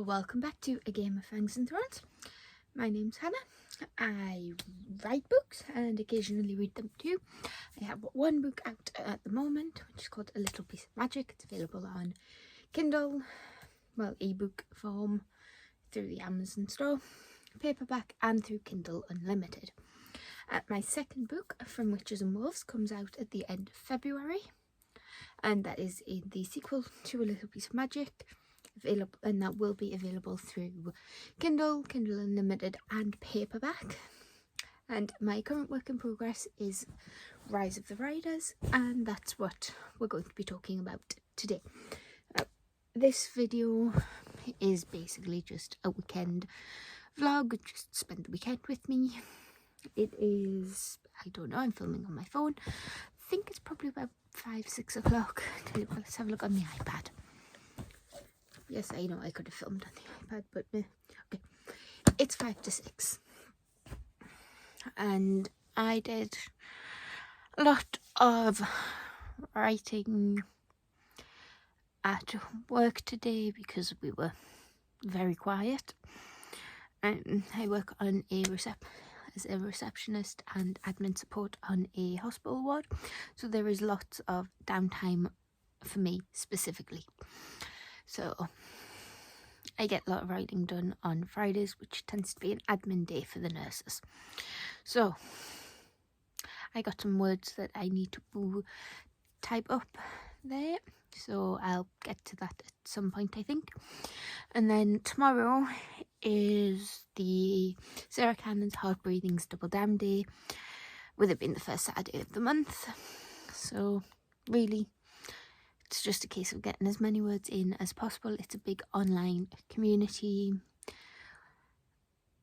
Welcome back to A Game of Fangs and Thrones. My name's Hannah. I write books and occasionally read them too. I have one book out at the moment, which is called A Little Piece of Magic. It's available on Kindle, ebook form, through the Amazon store, paperback, and through Kindle Unlimited. My second book, From Witches and Wolves, comes out at the end of February, and that is the sequel to A Little Piece of Magic, available, and that will be available through Kindle Unlimited, and paperback. And my current work in progress is Rise of the Riders, and that's what we're going to be talking about today. This video is basically just a weekend vlog. Just spend the weekend with me. It is, I don't know, I'm filming on my phone. I think it's probably about 5-6 o'clock. Let's have a look on the iPad. Yes, I know I could have filmed on the iPad, but okay. It's 5 to 6. And I did a lot of writing at work today because we were very quiet. And I work on as a receptionist and admin support on a hospital ward. So there is lots of downtime for me specifically. So I get a lot of writing done on Fridays, which tends to be an admin day for the nurses. So I got some words that I need to type up there. So I'll get to that at some point, I think. And then tomorrow is the Sarah Cannon's Hard Breathing's Double Down Day, with it being the first Saturday of the month. So really, it's just a case of getting as many words in as possible. It's a big online community,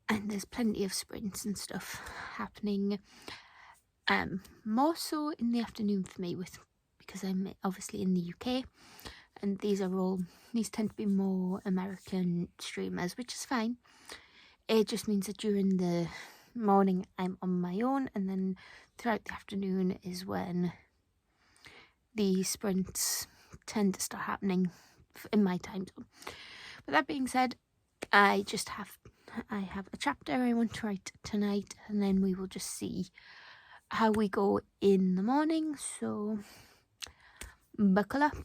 and there's plenty of sprints and stuff happening. More so in the afternoon for me, because I'm obviously in the UK, and these tend to be more American streamers, which is fine. It just means that during the morning I'm on my own, and then throughout the afternoon is when the sprints tend to start happening in my time zone. But that being said, I have a chapter I want to write tonight, and then we will just see how we go in the morning. So buckle up.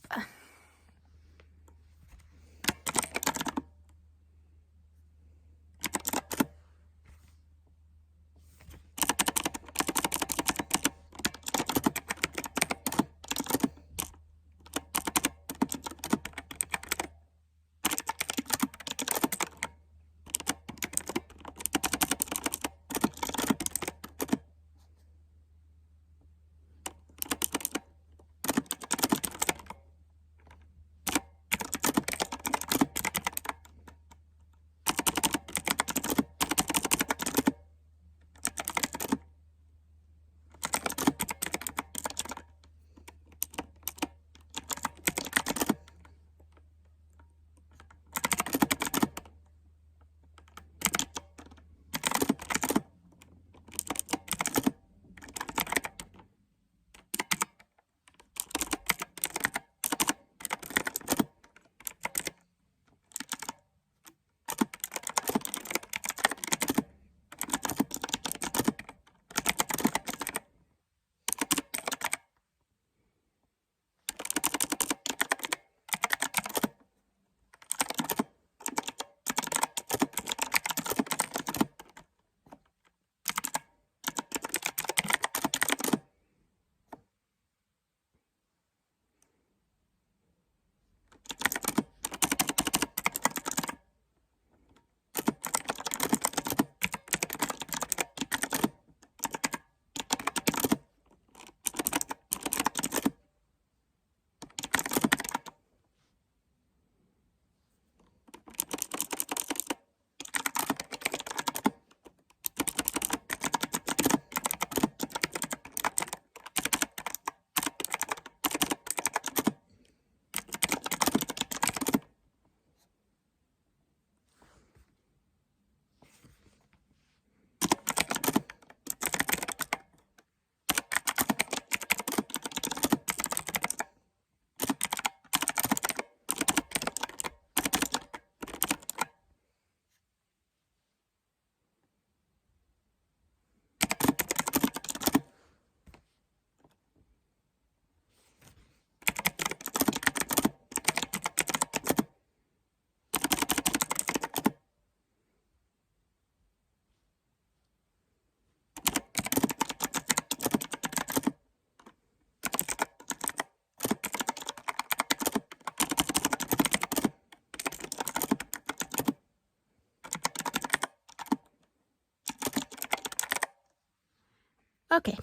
Okay,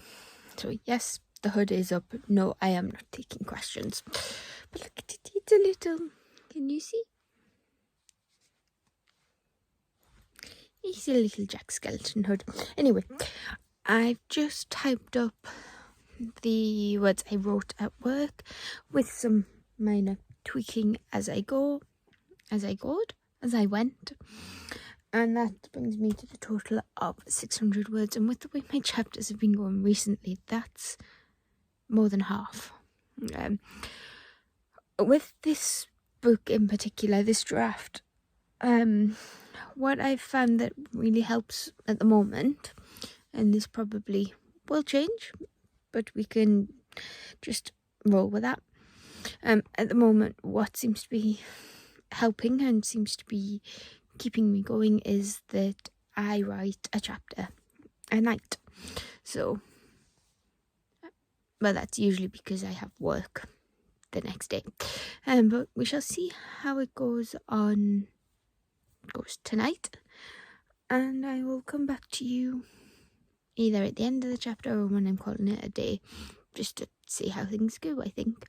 so yes, the hood is up. No, I am not taking questions. But look at it, it's a little, can you see? It's a little Jack Skeleton hood. Anyway, I've just typed up the words I wrote at work with some minor tweaking as I went. And that brings me to the total of 600 words. And with the way my chapters have been going recently, that's more than half. With this book in particular, this draft, what I've found that really helps at the moment, and this probably will change, but we can just roll with that. At the moment, what seems to be helping and seems to be keeping me going is that I write a chapter a night. So, well, that's usually because I have work the next day. But we shall see how it goes tonight, and I will come back to you either at the end of the chapter or when I'm calling it a day, just to see how things go, I think.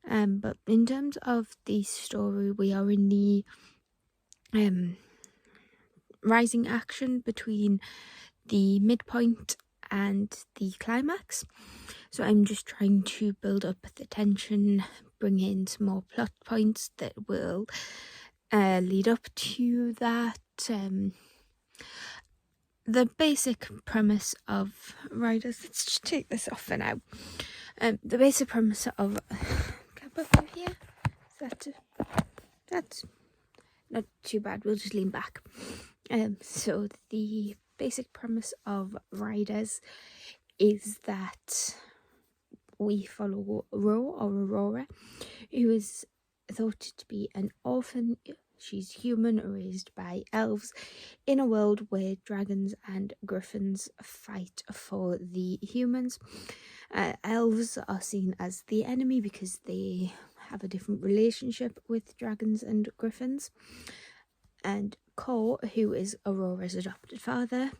But in terms of the story, we are in the rising action between the midpoint and the climax. So I'm just trying to build up the tension, bring in some more plot points that will lead up to that. The basic premise of Riders, let's just take this off for now. The basic premise of, can I put it here? That's not too bad, we'll just lean back. So the basic premise of Riders is that we follow Aurora, who is thought to be an orphan. She's human, raised by elves, in a world where dragons and griffins fight for the humans. Elves are seen as the enemy because they have a different relationship with dragons and griffins. And Cor, who is Aurora's adopted father,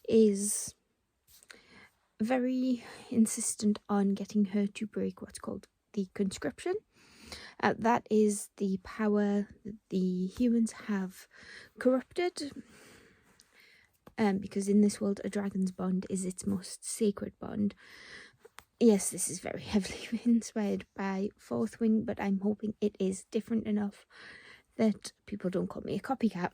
is very insistent on getting her to break what's called the conscription. That is the power that the humans have corrupted, because in this world a dragon's bond is its most sacred bond. Yes, this is very heavily inspired by Fourth Wing, but I'm hoping it is different enough that people don't call me a copycat.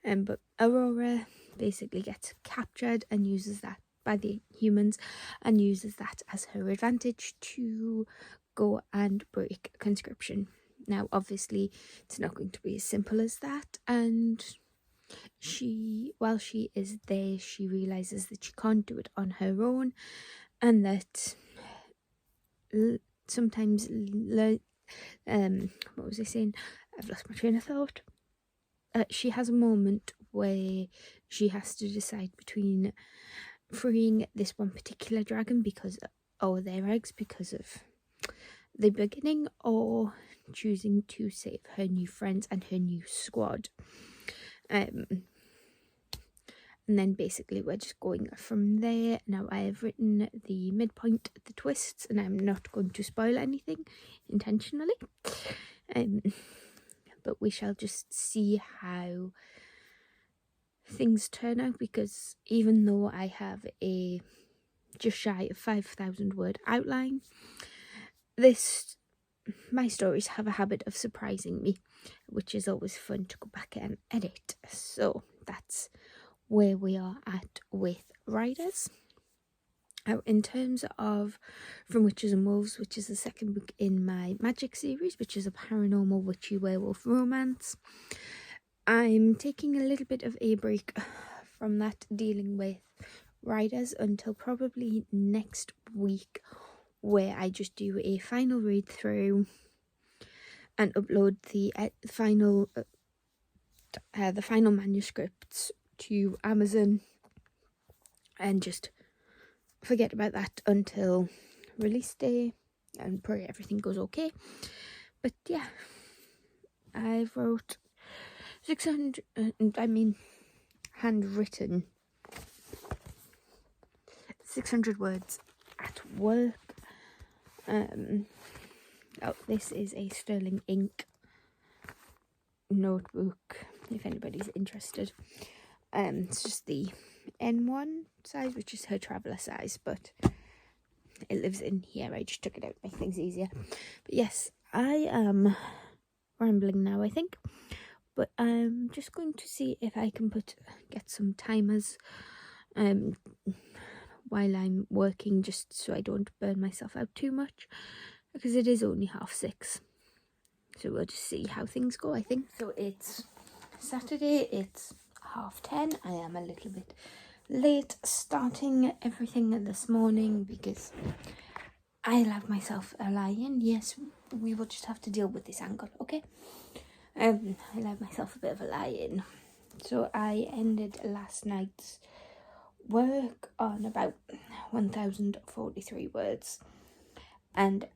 But Aurora basically gets captured and uses that by the humans and uses that as her advantage to go and break conscription. Now, obviously, it's not going to be as simple as that, and while she is there, she realizes that she can't do it on her own, and that sometimes, what was I saying? I've lost my train of thought. She has a moment where she has to decide between freeing this one particular dragon or their eggs because of the beginning, or choosing to save her new friends and her new squad. And then basically we're just going from there. Now I have written the midpoint, the twists, and I'm not going to spoil anything intentionally. But we shall just see how things turn out, because even though I have a just shy of 5,000 word outline, my stories have a habit of surprising me, which is always fun to go back and edit. So that's where we are at with Riders. Now, in terms of From Witches and Wolves, which is the second book in my magic series, which is a paranormal witchy werewolf romance, I'm taking a little bit of a break from that, dealing with Riders, until probably next week, where I just do a final read through and upload the final manuscripts to Amazon, and just forget about that until release day and pray everything goes okay. But yeah, I've wrote 600, handwritten 600 words at work. Oh, this is a sterling ink notebook, if anybody's interested. It's just the N1 size, which is her traveller size, but it lives in here. I just took it out to make things easier. But yes, I am rambling now, I think. But I'm just going to see if I can get some timers while I'm working, just so I don't burn myself out too much, because it is only 6:30. So we'll just see how things go, I think. So it's Saturday, it's 10:30. I am a little bit late starting everything this morning because I allowed myself a lie-in. Yes, we will just have to deal with this angle, okay? I allowed myself a bit of a lie-in. So I ended last night's work on about 1,043 words. And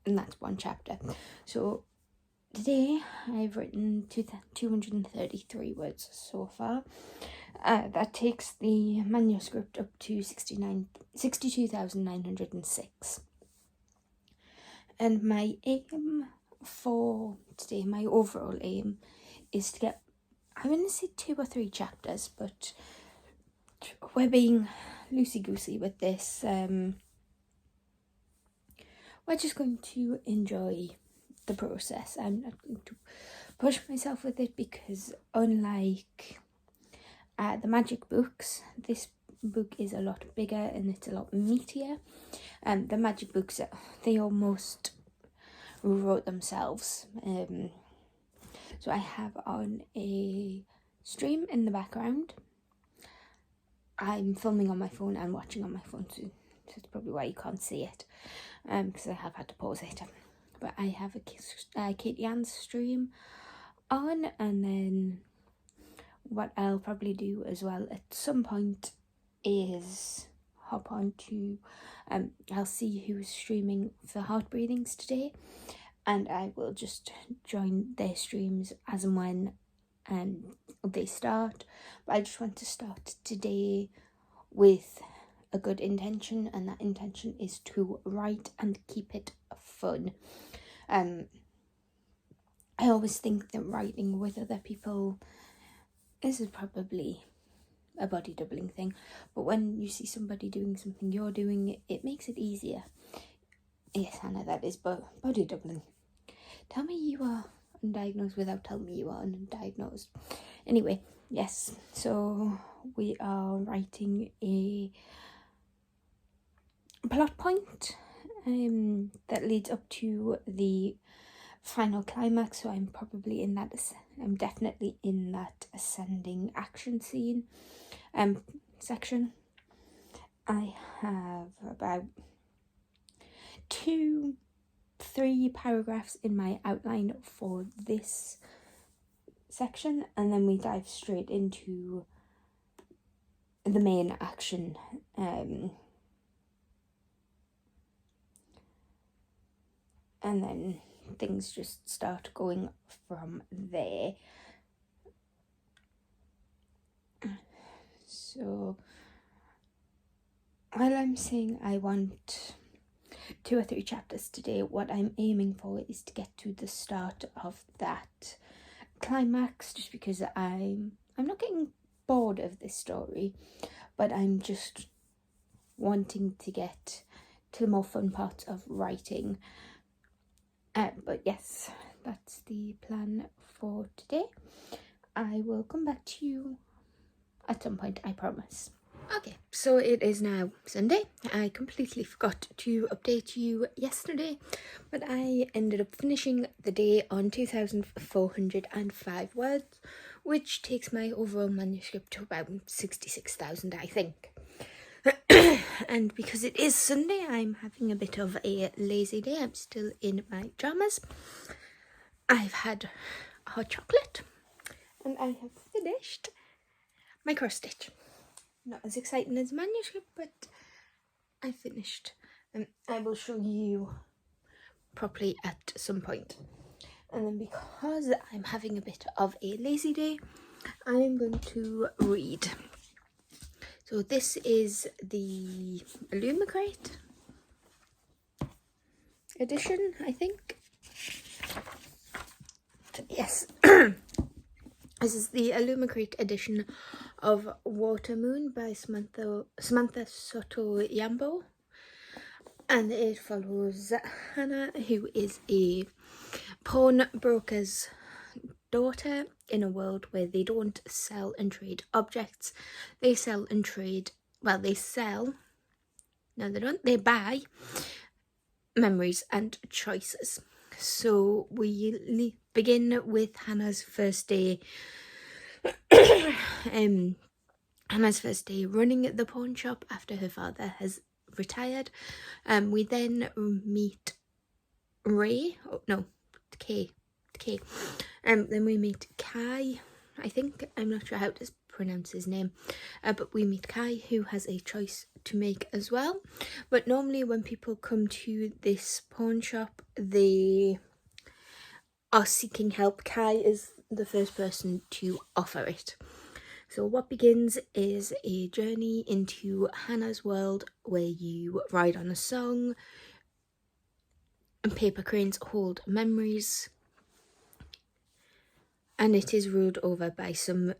that's one chapter. So today I've written 233 words so far. That takes the manuscript up to 62,906. And my aim for today, my overall aim, is to get, I'm going to say 2 or 3 chapters, but we're being loosey-goosey with this. We're just going to enjoy the process. I'm not going to push myself with it because unlike the magic books, this book is a lot bigger and it's a lot meatier. The magic books, they almost wrote themselves. So I have on a stream in the background. I'm filming on my phone and watching on my phone, so that's probably why you can't see it, because I have had to pause it. But I have a Katie Ann's stream on, and then what I'll probably do as well at some point is hop on to, I'll see who's streaming for Heart Breathings today, and I will just join their streams as and when they start. But I just want to start today with a good intention, and that intention is to write and keep it fun. I always think that writing with other people, this is probably a body doubling thing, but when you see somebody doing something you're doing, it makes it easier. Yes, Hannah, that is body doubling. Tell me you are undiagnosed without telling me you are undiagnosed. Anyway, yes, so we are writing a plot point that leads up to the final climax. So I'm definitely in that ascending action scene section. I have about 2-3 paragraphs in my outline for this section, and then we dive straight into the main action. And then things just start going from there. So while I'm saying I want 2 or 3 chapters today, what I'm aiming for is to get to the start of that climax, just because I'm not getting bored of this story, but I'm just wanting to get to the more fun parts of writing. But yes, that's the plan for today. I will come back to you at some point, I promise. Okay, so it is now Sunday. I completely forgot to update you yesterday, but I ended up finishing the day on 2,405 words, which takes my overall manuscript to about 66,000, I think. And because it is Sunday, I'm having a bit of a lazy day. I'm still in my pajamas. I've had hot chocolate, and I have finished my cross stitch. Not as exciting as manuscript, but I finished. And I will show you properly at some point. And then because I'm having a bit of a lazy day, I'm going to read. So this is the Illumicrate edition, I think. Yes. This is the Illumicrate edition of Water Moon by Samantha Soto-Yambo. And it follows Hannah, who is a pawnbroker's daughter in a world where they don't sell and trade objects. They sell and trade, well, they sell, no they don't, they buy memories and choices. So we begin with Hannah's first day Hannah's first day running the pawn shop after her father has retired. We then meet Kay. Then we meet Kai, I think, I'm not sure how to pronounce his name, but we meet Kai, who has a choice to make as well. But normally when people come to this pawn shop, they are seeking help. Kai is the first person to offer it. So what begins is a journey into Hannah's world where you ride on a song and paper cranes hold memories, and it is ruled over by some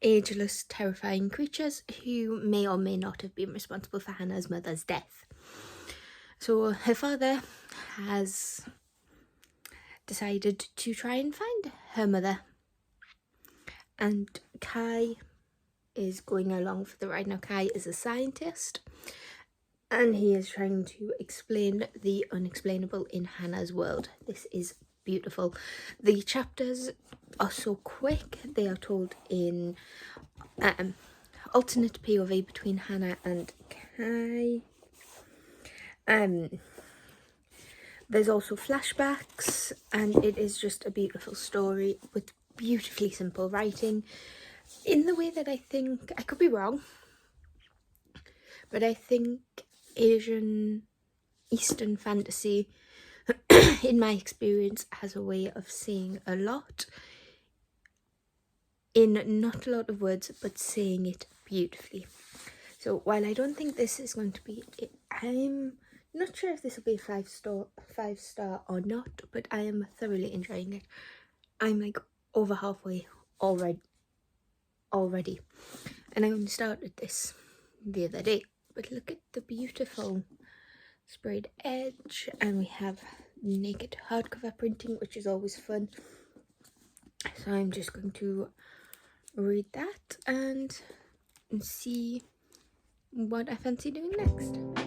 ageless, terrifying creatures who may or may not have been responsible for Hannah's mother's death. So her father has decided to try and find her mother, and Kai is going along for the ride. Now Kai is a scientist and he is trying to explain the unexplainable in Hannah's world. This is beautiful. The chapters are so quick. They are told in alternate POV between Hannah and Kai. There's also flashbacks, and it is just a beautiful story with beautifully simple writing in the way that I think, I could be wrong, but I think Eastern fantasy in my experience has a way of saying a lot in not a lot of words, but saying it beautifully. So while I don't think this is going to be it, I'm not sure if this will be a 5-star or not, but I am thoroughly enjoying it. I'm like over halfway already, and I only started this the other day. But look at the beautiful sprayed edge, and we have naked hardcover printing, which is always fun. So I'm just going to read that and see what I fancy doing next.